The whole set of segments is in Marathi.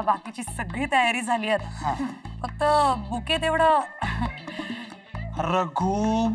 बाकीची सगळी तयारी झाली आता. फक्त बुके तेवढं. रघु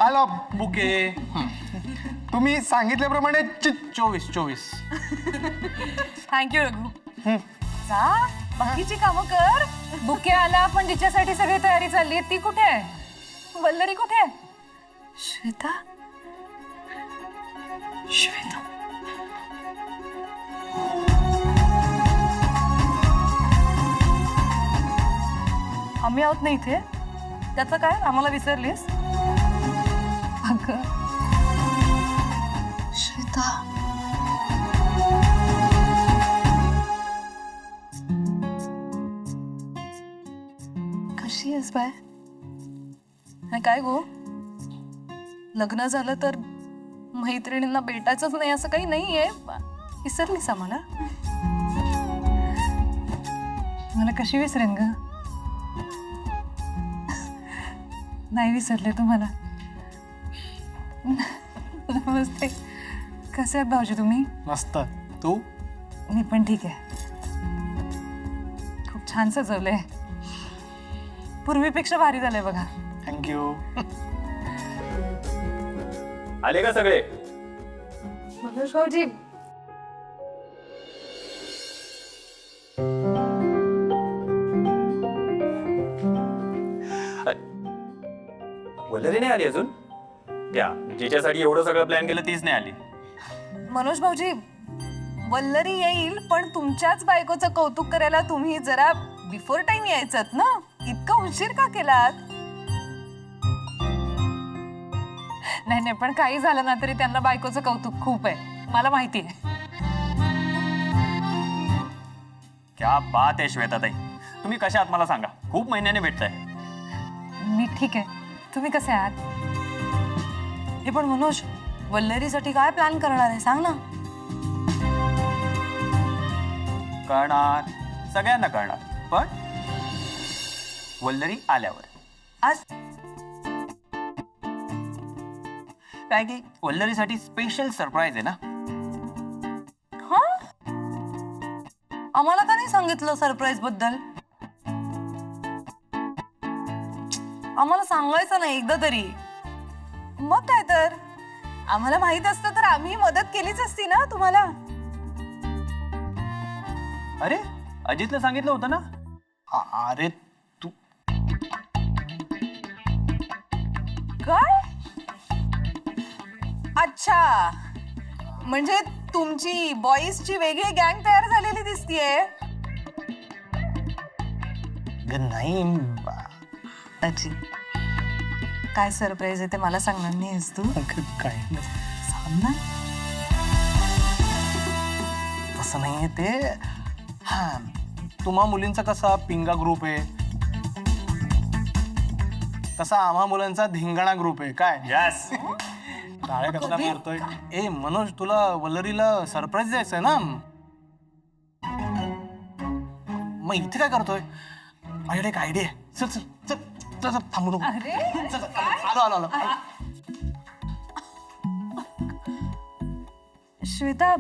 आला बुके. तुम्ही सांगितल्याप्रमाणे 24. थँक्यू रघु. जा बाकीची कामं कर. बुके आला पण जिच्यासाठी सगळी तयारी चालली आहे ती कुठे आहे? वल्लरी कुठे आहे? श्वेता. आम्ही आहोत ना इथे. त्याचं काय? आम्हाला विसरलीस? अगं श्वेता. कशी आहेस बाय? नाही काय गो, लग्न झालं तर मैत्रिणींना भेटायचंच नाही असं काही नाहीये. विसरलीस आम्हाला? मला कशी विसरेन ग? नाही विसरले तुम्हाला. नमस्ते. कसे आहेत भाऊजी तुम्ही? मस्त. तू? मी पण ठीक आहे. खूप छान सजवलंय. पूर्वीपेक्षा भारी झालंय बघा. थँक्यू. आले का सगळे? मनोज भाऊजी. वल्लरी नाही आली अजून? त्या जिच्यासाठी एवढं सगळं प्लॅन केलं तीच नाही आली. मनोज भाऊजी, वल्लरी येईल पण तुमच्याच बायकोचं कौतुक करायला तुम्ही जरा बिफोर टाइम यायचं ना. इतका उशीर का केलात? नाही पण काही झालं ना तरी त्यांना बायकोचं कौतुक खूप आहे, मला माहिती आहे. क्या बात आहे श्वेताताई. तुम्ही कशा आहात मला सांगा. खूप महिन्याने भेटताय. मी ठीक आहे. तुम्ही कसे आहात? हे पण मनोज, वल्लरीसाठी काय प्लॅन करणार आहे सांग ना. कळणार, सगळ्यांना कळणार, पण वल्लरी आल्यावर. आज काय की वल्लरीसाठी स्पेशल सरप्राईज आहे ना. हा, आम्हाला का नाही सांगितलं सरप्राईज बद्दल? आम्हाला सांगायचं नाही एकदा तरी. मग काय तर, आम्हाला माहित असतं तर आम्ही मदत केलीच असती ना तुम्हाला. अरे अजितला सांगितलं होतं ना. अरे तू काय? अच्छा, म्हणजे तुमची बॉईजची वेगळी गँग तयार झालेली दिसतीये. नाही. अजी, काय सरप्राईज आहे ते मला सांगणार नाहीस तू? काय नाही. सांग ना. तसं नाहीये ते. हा, तुम्हा मुलींचा कसा पिंगा ग्रुप आहे तसा आम्हा मुलांचा धिंगाणा ग्रुप आहे. काय यस. टाळ्या कसला मारतोय? ए मनोज, तुला वल्लरीला सरप्राईज द्यायचंय ना. मग इथे काय करतोय? माझ्याकडे एक आयडिया आहे. चल चल चल चल चल, थांबू नको. चल, चल, आलो. श्वेता,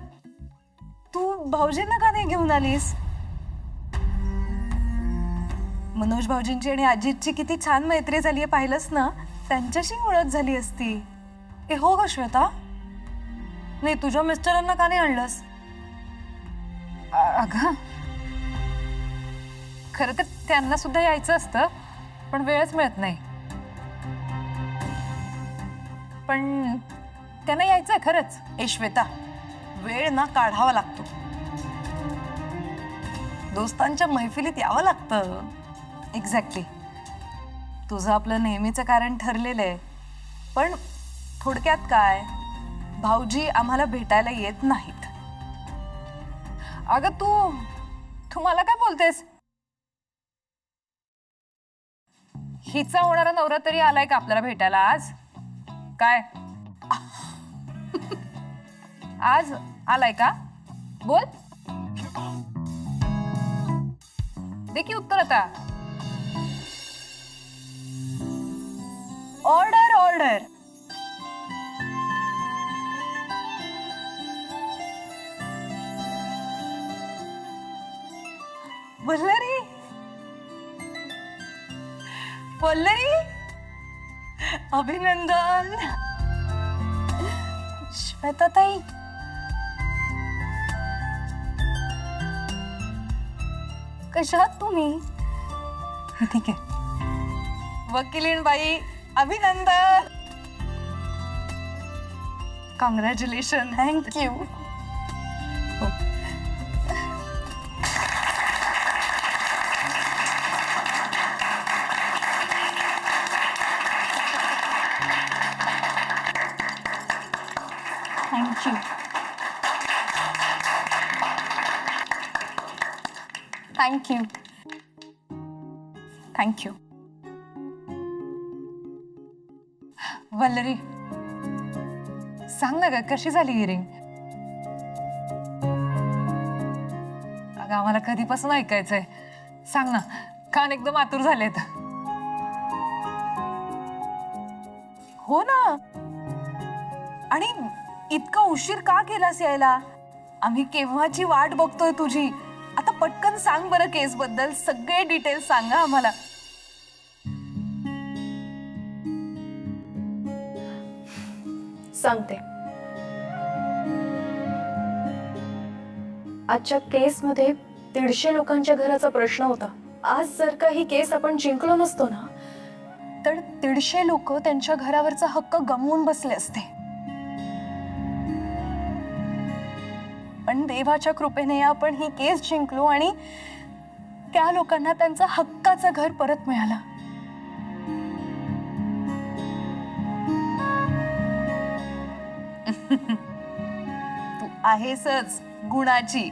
तू भाऊजींना का नाही घेऊन आलीस? मनोज भाऊजींची आणि अजितची किती छान मैत्री झाली आहे पाहिलंस ना. त्यांच्याशी ओळख झाली असती. ए हो ग श्वेता. नाही, तुझ्या मिस्टरांना का नाही आणलंस? अगं खरं तर त्यांना सुद्धा यायचं असतं पण वेळच मिळत नाही. पण त्यांना यायचंय खरंच. ए श्वेता, वेळ ना काढावा लागतो. दोस्तांच्या मैफिलीत यावं लागतं. एक्झॅक्टली. तुझं आपलं नेहमीचं कारण ठरलेलं आहे. पण थोडक्यात काय, भाऊजी आम्हाला भेटायला येत नाहीत. अगं तू मला काय बोलतेस? हिचा होणारा नवरा तरी आलाय का आपल्याला भेटायला आज? काय आज आलाय का? बोल. दे की उत्तर आता. Order order. वल्लरी वल्लरी अभिनंदन. श्वेताताई कशा आहात तुम्ही? ठीक आहे. वकिलीण बाई अभिनंदन. Congratulation. Thank you. Thank you. Thank you. Thank you. Vallari सांग ना ग, कशी झाली हिअरिंग? अगं आम्हाला कधीपासून ऐकायचंय. सांग ना, कान एकदम आतुर झालेत. हो ना. आणि इतका उशीर का केलास यायला? आम्ही केव्हाची वाट बघतोय तुझी. आता पटकन सांग बरं केस बद्दल सगळे डिटेल्स सांगा आम्हाला. सांगते. आजच्या केसमध्ये 150 लोकांच्या घराचा प्रश्न होता. आज जर का ही केस आपण जिंकलो नसतो ना, तर 150 लोक त्यांच्या घरावरचा हक्क गमावून बसले असते. पण देवाच्या कृपेने आपण ही केस जिंकलो आणि त्या लोकांना त्यांचं हक्काचं घर परत मिळालं. तू आहेसच गुणाची.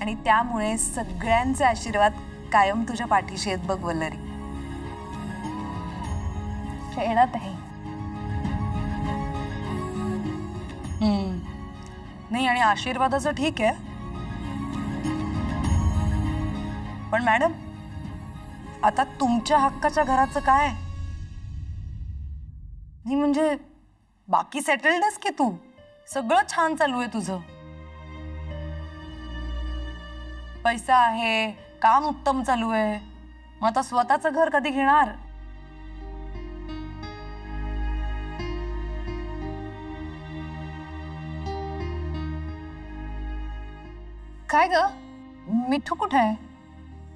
आणि त्यामुळे सगळ्यांचे आशीर्वाद कायम तुझ्या पाठीशी आहेत बघ वल्लरी. खेळत आहे. नाही, आणि आशीर्वादाचं ठीक आहे, पण मॅडम आता तुमच्या हक्काच्या घराचं काय? नाही म्हणजे बाकी सेटल्डच की तू. सगळं छान चालू आहे तुझं. पैसा आहे, काम उत्तम चालू आहे. मग आता स्वतःचं घर कधी घेणार? काय ग, मिठू कुठे आहे?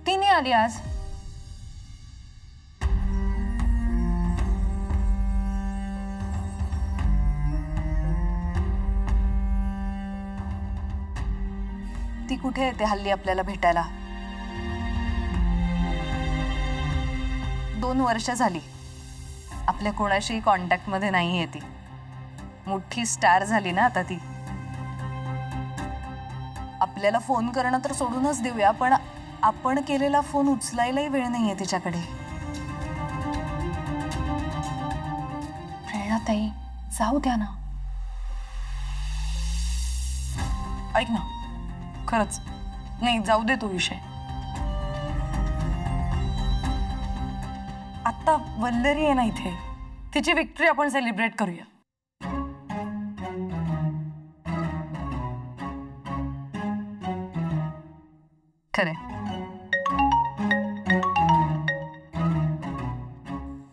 ती नाही आली आज. ती कुठे येते हल्ली आपल्याला भेटायला? 2 वर्ष झाली आपल्या कोणाशी कॉन्टॅक्ट मध्ये नाहीये ती. मोठी स्टार झाली ना आता ती. आपल्याला फोन करणं तर सोडूनच देऊया, पण आपण केलेला फोन उचलायलाही वेळ नाहीये तिच्याकडे. प्रेरणाताई, जाऊ द्या ना. ऐक ना, खरंच नाही, जाऊ दे तो विषय. आता वल्लरी आहे ना इथे, तिची विक्ट्री आपण सेलिब्रेट करूया. खरे.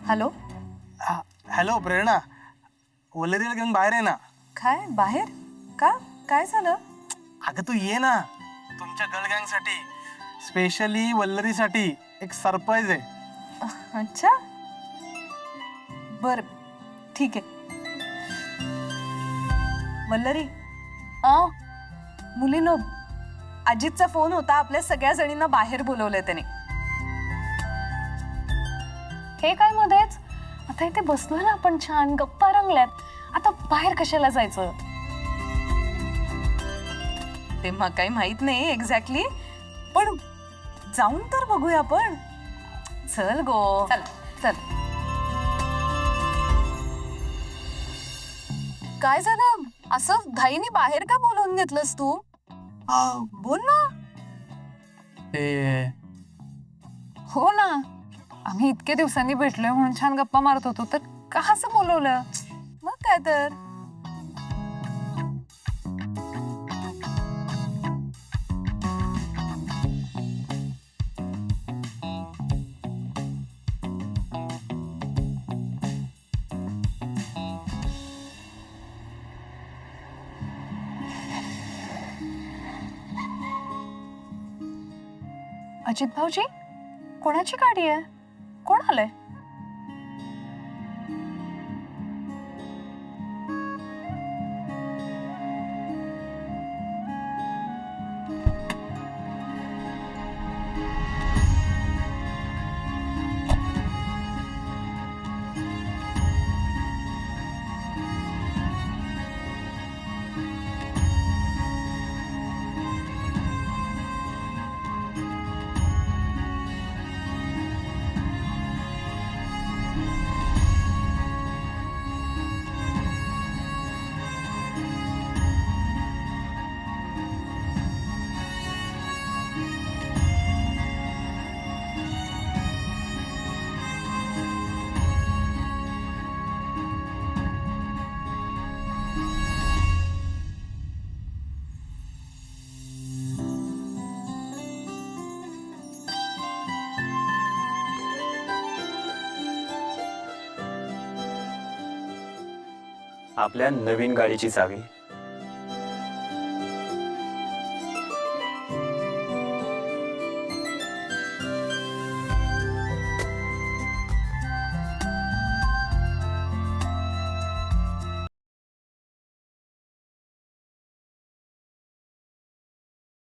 हॅलो. हॅलो प्रेरणा, वल्लरीला घेऊन बाहेर आहे ना. काय बाहेर? का, काय झालं? अगं तू ये ना. तुमच्या गर्ल गँग साठी, स्पेशली वल्लरीसाठी एक सरप्राईज आहे. अच्छा, बर, ठीक आहे. वल्लरी, मुलीनो, अजितचा फोन होता. आपल्या सगळ्या जणींना बाहेर बोलवलंय त्याने. हे काय मध्येच? आता इथे बसलोय ना आपण, छान गप्पा रंगल्यात. आता बाहेर कशाला जायचं? ते मग काही माहित नाही एक्झॅक्टली, पण जाऊन तर बघूया आपण. चल गो, चल चल. काय झालं? असं घाईने बाहेर का बोलवून घेतलंस तू? बोल ना. ते हो ना, आम्ही इतके दिवसांनी भेटलोय म्हणून छान गप्पा मारत होतो, तर का असं बोलवलं? मग काय तर. अजित भाऊजी, कोणाची गाडी आहे? कोण आलंय? आपल्या नवीन गाडीची चावी